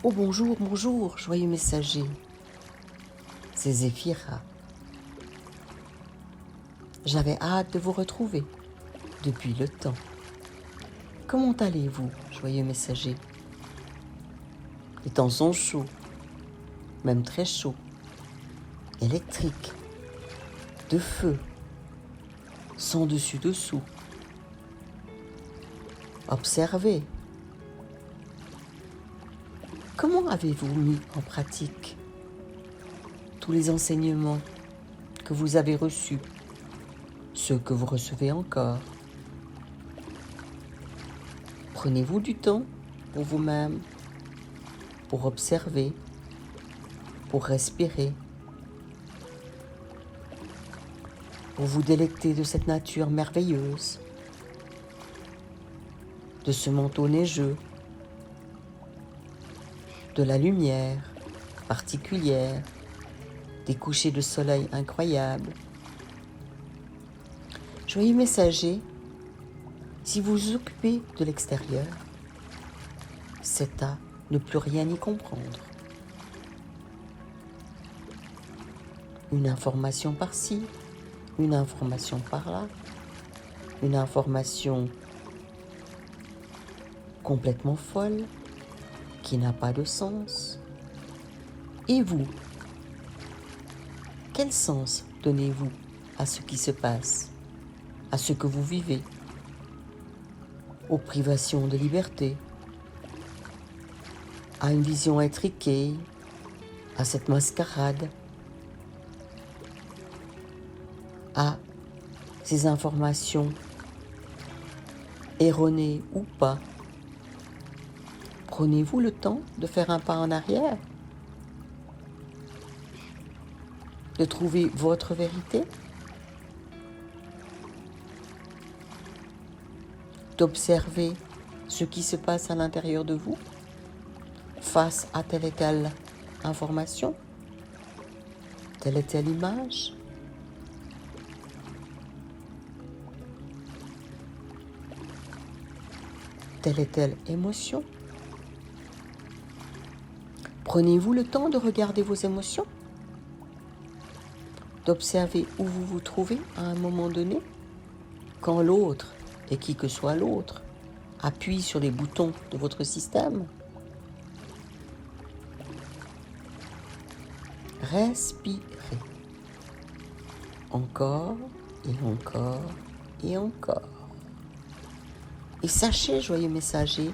Oh bonjour, bonjour, joyeux messager. C'est Zéphira. J'avais hâte de vous retrouver depuis le temps. Comment allez-vous, joyeux messager? Les temps sont chauds, même très chauds, électriques, de feu, sans dessus-dessous. Observez. Comment avez-vous mis en pratique tous les enseignements que vous avez reçus, ceux que vous recevez encore? Prenez-vous du temps pour vous-même, pour observer, pour respirer, pour vous délecter de cette nature merveilleuse, de ce manteau neigeux, de la lumière particulière, des couchers de soleil incroyables. Joyeux messager, si vous vous occupez de l'extérieur, c'est à ne plus rien y comprendre. Une information par-ci, une information par-là, une information complètement folle, qui n'a pas de sens. Et vous, quel sens donnez-vous à ce qui se passe, à ce que vous vivez, aux privations de liberté, à une vision étriquée, à cette mascarade, à ces informations erronées ou pas? Prenez-vous le temps de faire un pas en arrière, de trouver votre vérité, d'observer ce qui se passe à l'intérieur de vous face à telle et telle information, telle et telle image? Telle et telle émotion? Prenez-vous le temps de regarder vos émotions, d'observer où vous vous trouvez à un moment donné, quand l'autre, et qui que soit l'autre, appuie sur les boutons de votre système? Respirez. Encore et encore et encore. Et sachez, joyeux messager,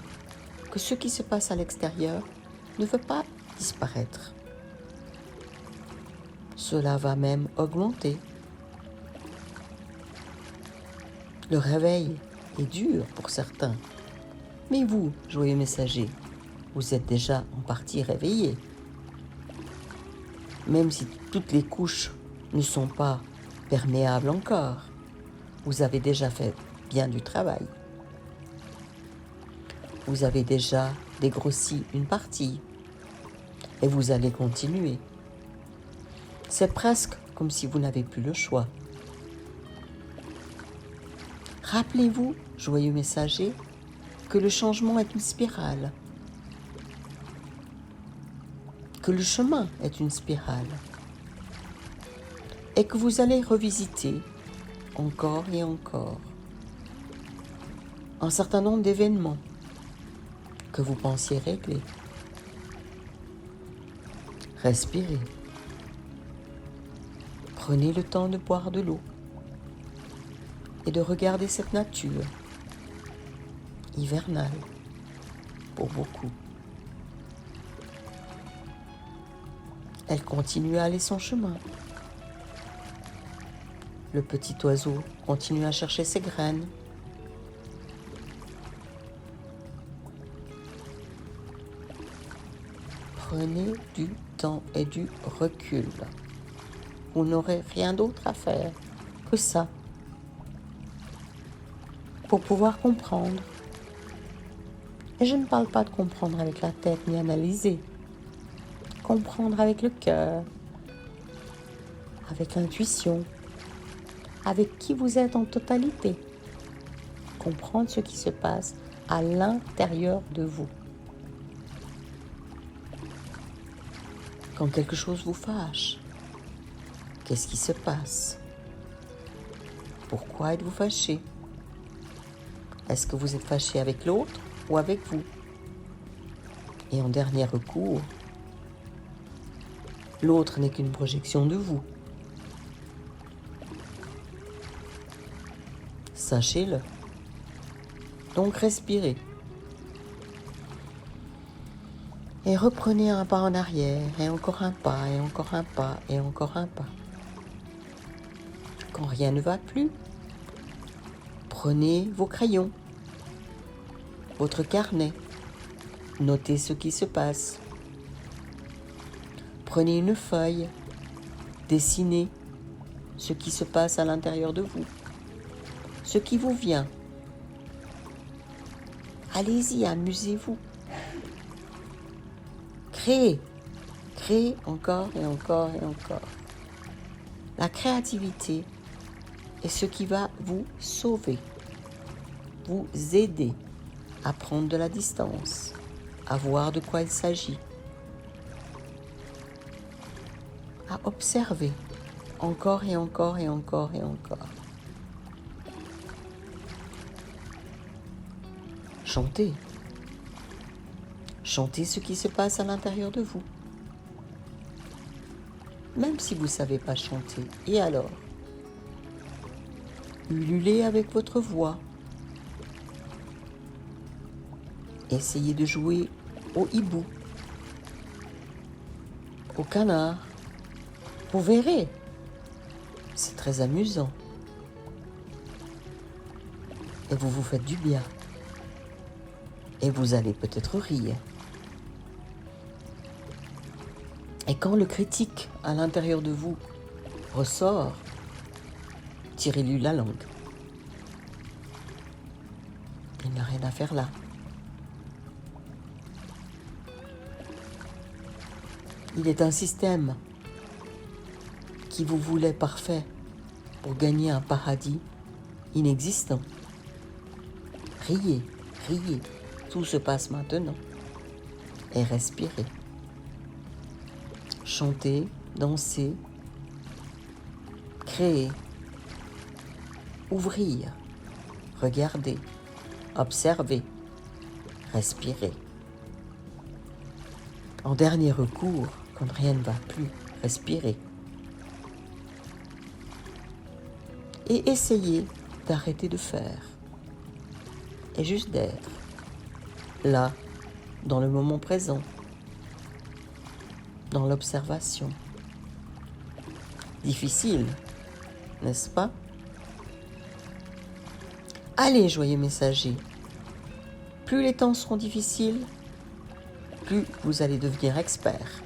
que ce qui se passe à l'extérieur ne veut pas disparaître. Cela va même augmenter. Le réveil est dur pour certains. Mais vous, joyeux messager, vous êtes déjà en partie réveillé. Même si toutes les couches ne sont pas perméables encore, vous avez déjà fait bien du travail. Vous avez déjà dégrossi une partie et vous allez continuer. C'est presque comme si vous n'avez plus le choix. Rappelez-vous, joyeux messager, que le changement est une spirale, que le chemin est une spirale et que vous allez revisiter encore et encore un certain nombre d'événements que vous pensiez régler. Respirez. Prenez le temps de boire de l'eau et de regarder cette nature hivernale pour beaucoup. Elle continue à aller son chemin. Le petit oiseau continue à chercher ses graines. Prenez du temps et du recul. Vous n'aurez rien d'autre à faire que ça pour pouvoir comprendre. Et je ne parle pas de comprendre avec la tête ni analyser. Comprendre avec le cœur, avec l'intuition, avec qui vous êtes en totalité. Comprendre ce qui se passe à l'intérieur de vous. Quand quelque chose vous fâche, qu'est-ce qui se passe? Pourquoi êtes-vous fâché? Est-ce que vous êtes fâché avec l'autre ou avec vous? Et en dernier recours, l'autre n'est qu'une projection de vous. Sachez-le. Donc respirez. Et reprenez un pas en arrière, et encore un pas, et encore un pas, et encore un pas. Quand rien ne va plus, prenez vos crayons, votre carnet, notez ce qui se passe. Prenez une feuille, dessinez ce qui se passe à l'intérieur de vous, ce qui vous vient. Allez-y, amusez-vous. Créez, créez encore et encore et encore. La créativité est ce qui va vous sauver, vous aider à prendre de la distance, à voir de quoi il s'agit, à observer encore et encore et encore et encore. Chantez. Chantez ce qui se passe à l'intérieur de vous. Même si vous ne savez pas chanter, et alors? Ululez avec votre voix. Essayez de jouer au hibou, au canard. Vous verrez, c'est très amusant. Et vous vous faites du bien. Et vous allez peut-être rire. Et quand le critique à l'intérieur de vous ressort, tirez-lui la langue. Il n'a rien à faire là. Il est un système qui vous voulait parfait pour gagner un paradis inexistant. Riez, riez, tout se passe maintenant. Et respirez. Chantez, dansez, créez, ouvrir, regardez, observez, respirez. En dernier recours, quand rien ne va plus, respirez. Et essayez d'arrêter de faire. Et juste d'être là, dans le moment présent, dans l'observation. Difficile, n'est-ce pas? Allez, joyeux messager, plus les temps seront difficiles, plus vous allez devenir expert,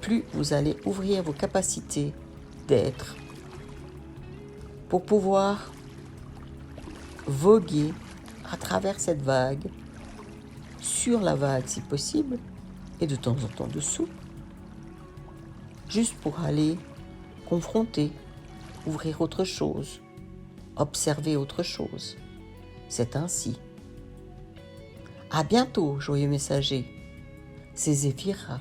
plus vous allez ouvrir vos capacités d'être pour pouvoir voguer à travers cette vague, sur la vague si possible, et de temps en temps dessous, juste pour aller confronter, ouvrir autre chose, observer autre chose. C'est ainsi. À bientôt, joyeux messager. C'est Zéphira.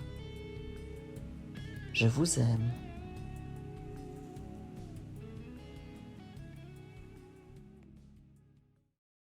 Je vous aime.